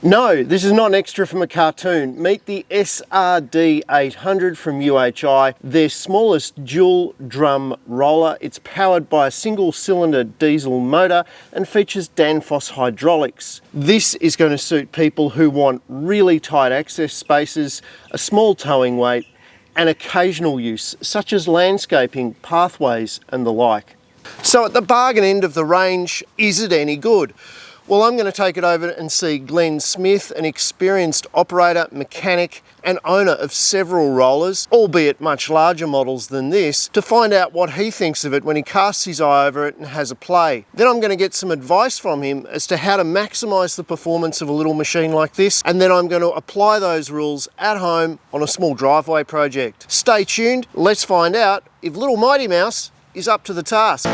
No, this is not an extra from a cartoon. Meet the SRD 800 from UHI, their smallest dual drum roller. It's powered by a single cylinder diesel motor and features Danfoss hydraulics. This is going to suit people who want really tight access spaces, a small towing weight, and occasional use, such as landscaping, pathways, and the like. So at the bargain end of the range, is it any good? Well, I'm going to take it over and see Glen Smith, an experienced operator, mechanic and owner of several rollers, albeit much larger models than this, to find out what he thinks of it when he casts his eye over it and has a play. Then I'm going to get some advice from him as to how to maximise the performance of a little machine like this, and then I'm going to apply those rules at home on a small driveway project. Stay tuned, let's find out if little Mighty Mouse is up to the task.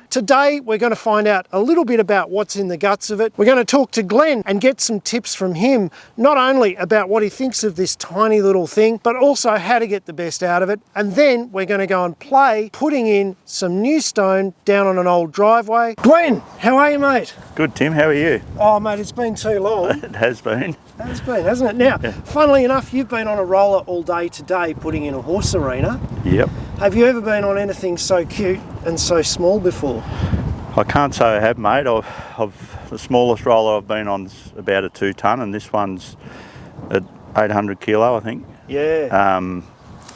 Today we're going to find out a little bit about what's in the guts of it. We're going to talk to Glen and get some tips from him, not only about what he thinks of this tiny little thing, but also how to get the best out of it. And then we're going to go and play putting in some new stone down on an old driveway. Glen, how are you, mate? Good, Tim. How are you? Oh, mate, it's been too long. It has been. It has been, hasn't it? Now, funnily enough, you've been on a roller all day today putting in a horse arena. Yep. Have you ever been on anything so cute and so small before? I can't say I have, mate. The smallest roller I've been on is about a 2 tonne, and this one's at 800 kilo, I think. Yeah.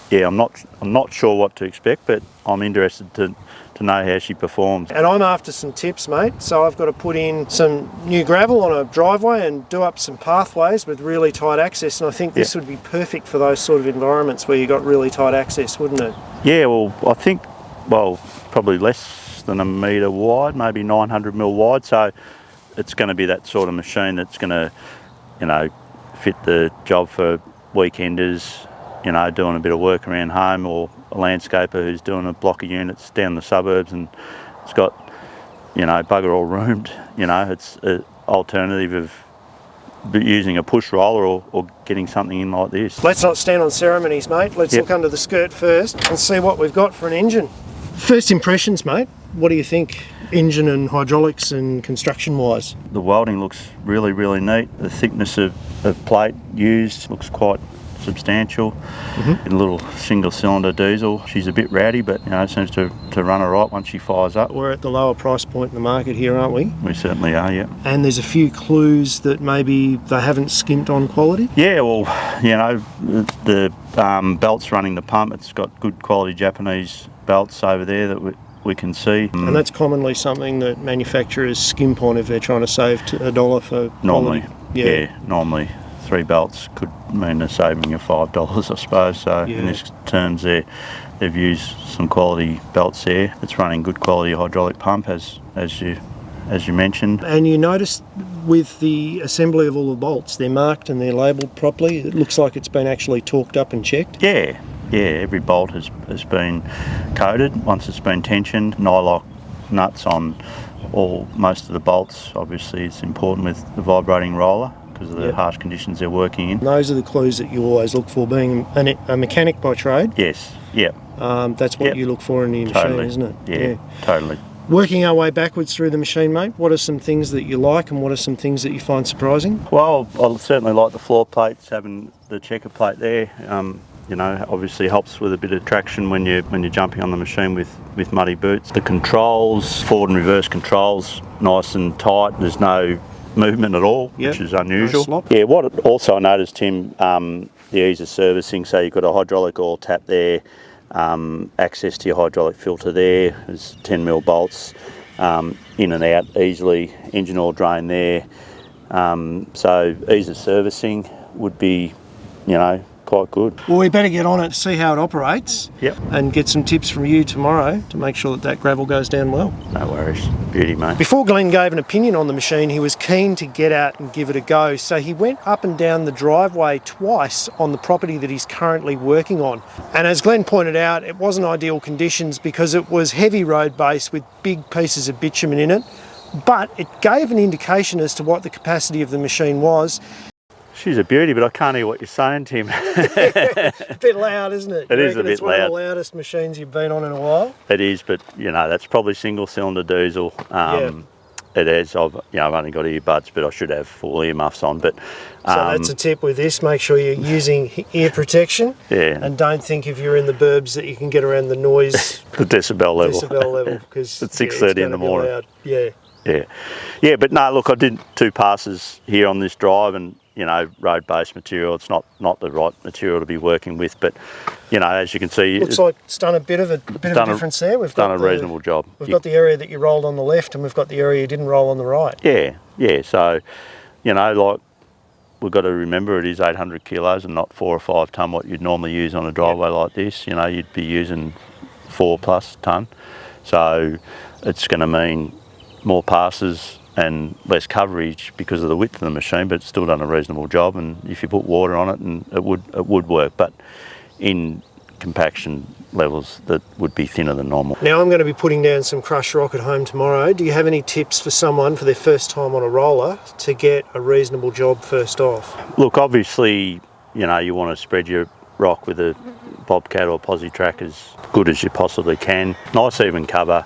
Yeah, I'm not sure what to expect, but I'm interested to know how she performs. And I'm after some tips, mate. So I've got to put in some new gravel on a driveway and do up some pathways with really tight access. And I think this would be perfect for those sort of environments where you got really tight access, wouldn't it? Yeah, well, I think, probably less than a metre wide, maybe 900 mil wide. So it's going to be that sort of machine that's going to, fit the job for weekenders, doing a bit of work around home, or a landscaper who's doing a block of units down the suburbs and it's got, bugger all roomed. It's an alternative of using a push roller or getting something in like this. Let's not stand on ceremonies, mate. Let's look under the skirt first and see what we've got for an engine. First impressions, mate. What do you think, engine and hydraulics and construction-wise? The welding looks really, really neat. The thickness of plate used looks quite substantial. A little single cylinder diesel. She's a bit rowdy, but seems to run all right once she fires up. We're at the lower price point in the market here, aren't we? We certainly are, yeah. And there's a few clues that maybe they haven't skimped on quality? Yeah, well, the belts running the pump, it's got good quality Japanese belts over there that we can see. And that's commonly something that manufacturers skimp on if they're trying to save $1 for normally quality. Yeah, normally 3 belts could mean a saving of $5, I suppose. So in this terms, they've used some quality belts there. It's running good quality hydraulic pump, as you mentioned. And you notice with the assembly of all the bolts, they're marked and they're labelled properly. It looks like it's been actually torqued up and checked. Yeah, every bolt has been coated once it's been tensioned. Nylock nuts on most of the bolts. Obviously, it's important with the vibrating roller because of the harsh conditions they're working in. Those are the clues that you always look for, being a mechanic by trade. Yes, yep. That's what you look for in your machine, isn't it? Yeah, totally. Working our way backwards through the machine, mate, what are some things that you like and what are some things that you find surprising? Well, I certainly like the floor plates, having the checker plate there. Obviously helps with a bit of traction when you're jumping on the machine with muddy boots. The controls, forward and reverse controls, nice and tight. There's no movement at all, which is unusual. No slop. Yeah, what also I noticed, Tim, the ease of servicing. So you've got a hydraulic oil tap there, access to your hydraulic filter there. There's 10mm bolts in and out easily. Engine oil drain there. So ease of servicing would be, quite good. Well, we better get on it, see how it operates, yep, and get some tips from you tomorrow to make sure that gravel goes down well. No worries. Beauty, mate. Before Glen gave an opinion on the machine, he was keen to get out and give it a go, so he went up and down the driveway twice on the property that he's currently working on. And as Glen pointed out, it wasn't ideal conditions because it was heavy road base with big pieces of bitumen in it, but it gave an indication as to what the capacity of the machine was. She's a beauty, but I can't hear what you're saying, Tim. A bit loud, isn't it? It is a bit it's loud. One of the loudest machines you've been on in a while. It is, but that's probably single cylinder diesel. It is. I've only got earbuds, but I should have full earmuffs on. But So that's a tip with this. Make sure you're using ear protection. Yeah. And don't think if you're in the burbs that you can get around the noise. The decibel level. Because it's 6:30 in the morning. Loud. Yeah. Yeah. But no, look, I did 2 passes here on this drive, and road-based material. It's not the right material to be working with, but as you can see, looks like it's done a bit of a difference there. We've done a reasonable job. We've got the area that you rolled on the left, and we've got the area you didn't roll on the right. Yeah. So, like we've got to remember it is 800 kilos and not 4 or 5 tonne what you'd normally use on a driveway like this. You'd be using 4+ tonne. So it's going to mean more passes and less coverage because of the width of the machine, but it's still done a reasonable job. And if you put water on it, and it would work, but in compaction levels that would be thinner than normal. Now I'm going to be putting down some crushed rock at home tomorrow. Do you have any tips for someone for their first time on a roller to get a reasonable job first off? Look, obviously, you want to spread your rock with a bobcat or posi track as good as you possibly can. Nice even cover.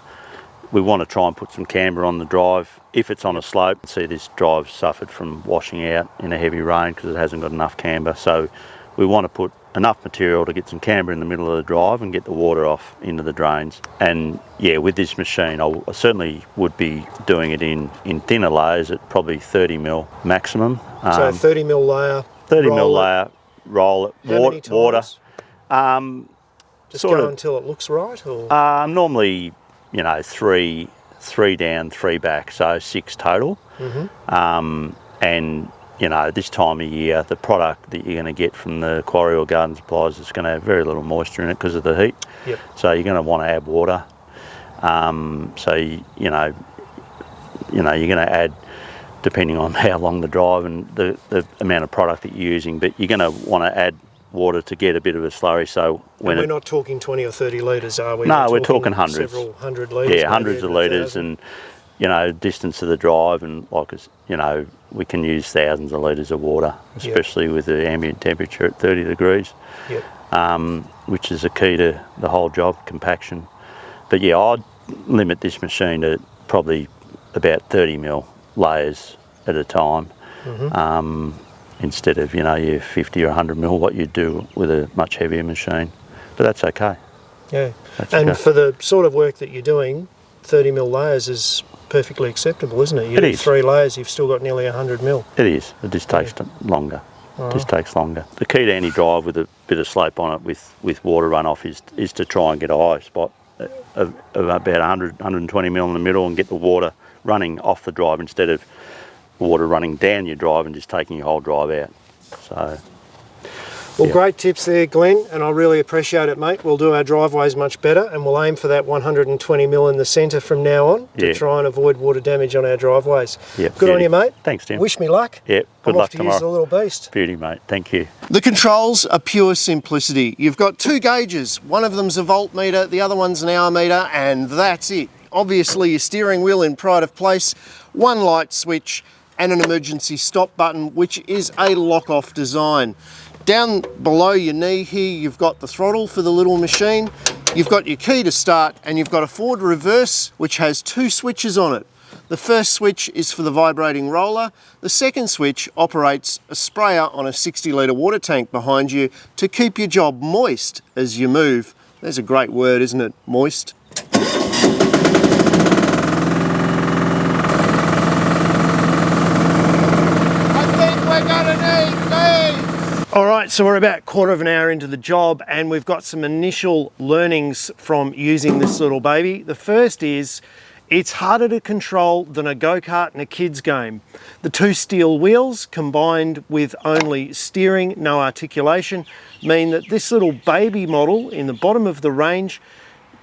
We want to try and put some camber on the drive. If it's on a slope, see this drive suffered from washing out in a heavy rain because it hasn't got enough camber. So we want to put enough material to get some camber in the middle of the drive and get the water off into the drains. And yeah, with this machine, I certainly would be doing it in thinner layers at probably 30mm maximum. So 30mm layer. 30mm layer, roll it, water. Just go until it looks right? Or? Normally, 3 down, 3 back, so 6 total. And this time of year, the product that you're going to get from the quarry or garden supplies is going to have very little moisture in it because of the heat. Yep. So you're going to want to add water. So you're going to add, depending on how long the drive and the amount of product that you're using, but you're going to want to add water to get a bit of a slurry. So when we're not talking 20 or 30 litres, are we? No, we're talking hundreds. Several hundred litres. Yeah, hundreds of litres, and distance of the drive, and we can use thousands of litres of water, especially with the ambient temperature at 30 degrees. Which is a key to the whole job, compaction. But yeah, I'd limit this machine to probably about 30mm layers at a time. Instead of your 50 or 100mm what you'd do with a much heavier machine. But that's okay. Yeah. And for the sort of work that you're doing, 30mm layers is perfectly acceptable, isn't it? You do 3 layers, you've still got nearly 100mm. It is. It just takes longer. It just takes longer. The key to any drive with a bit of slope on it with water runoff is to try and get a high spot of about 120mm in the middle and get the water running off the drive instead of water running down your drive and just taking your whole drive out. So, well, great tips there, Glenn, and I really appreciate it, mate. We'll do our driveways much better, and we'll aim for that 120mm in the centre from now on to try and avoid water damage on our driveways. Good on you, mate. Thanks, Tim. Wish me luck. Good luck tomorrow. Use the little beast. Beauty, mate. Thank you. The controls are pure simplicity. You've got 2 gauges. One of them's a voltmeter, the other one's an hour meter, and that's it. Obviously, your steering wheel in pride of place, 1 light switch, and an emergency stop button, which is a lock-off design. Down below your knee here, you've got the throttle for the little machine, you've got your key to start, and you've got a forward reverse, which has 2 switches on it. The first switch is for the vibrating roller. The second switch operates a sprayer on a 60-litre water tank behind you to keep your job moist as you move. There's a great word, isn't it? Moist. Alright, so we're about 1/4 of an hour into the job and we've got some initial learnings from using this little baby. The first is, it's harder to control than a go-kart in a kid's game. The 2 steel wheels combined with only steering, no articulation, mean that this little baby model in the bottom of the range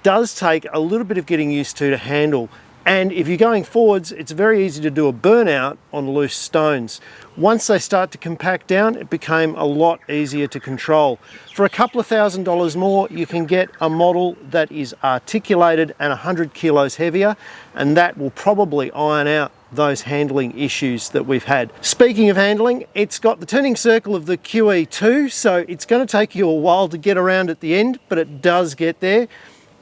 does take a little bit of getting used to handle. And if you're going forwards, it's very easy to do a burnout on loose stones. Once they start to compact down, it became a lot easier to control. For a couple of $1,000s more, you can get a model that is articulated and 100 kilos heavier, and that will probably iron out those handling issues that we've had. Speaking of handling, it's got the turning circle of the QE2, so it's going to take you a while to get around at the end, but it does get there.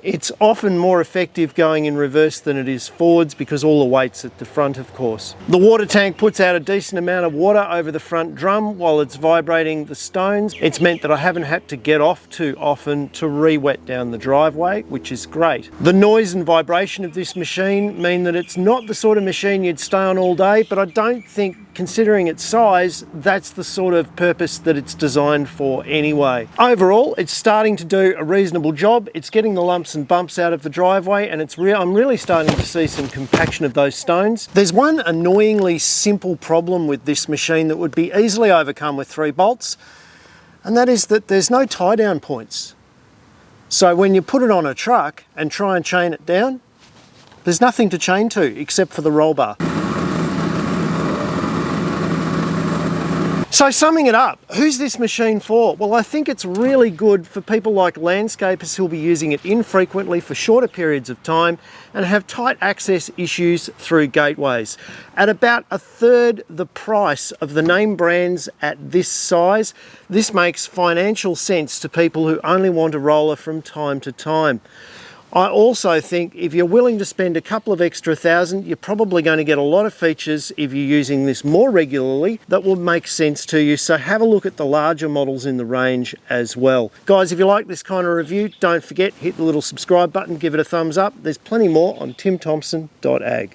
It's often more effective going in reverse than it is forwards because all the weight's at the front, of course. The water tank puts out a decent amount of water over the front drum while it's vibrating the stones. It's meant that I haven't had to get off too often to re-wet down the driveway, which is great. The noise and vibration of this machine mean that it's not the sort of machine you'd stay on all day, but I don't think, considering its size, that's the sort of purpose that it's designed for anyway. Overall, it's starting to do a reasonable job. It's getting the lumps and bumps out of the driveway, and I'm really starting to see some compaction of those stones. There's one annoyingly simple problem with this machine that would be easily overcome with 3 bolts, and that is that there's no tie down points. So when you put it on a truck and try and chain it down, there's nothing to chain to except for the roll bar. So summing it up, who's this machine for? Well, I think it's really good for people like landscapers who'll be using it infrequently for shorter periods of time and have tight access issues through gateways. At about 1/3 the price of the name brands at this size, this makes financial sense to people who only want a roller from time to time. I also think if you're willing to spend a couple of extra thousand, you're probably going to get a lot of features if you're using this more regularly that will make sense to you. So have a look at the larger models in the range as well. Guys, if you like this kind of review, don't forget, hit the little subscribe button, give it a thumbs up. There's plenty more on timthompson.ag.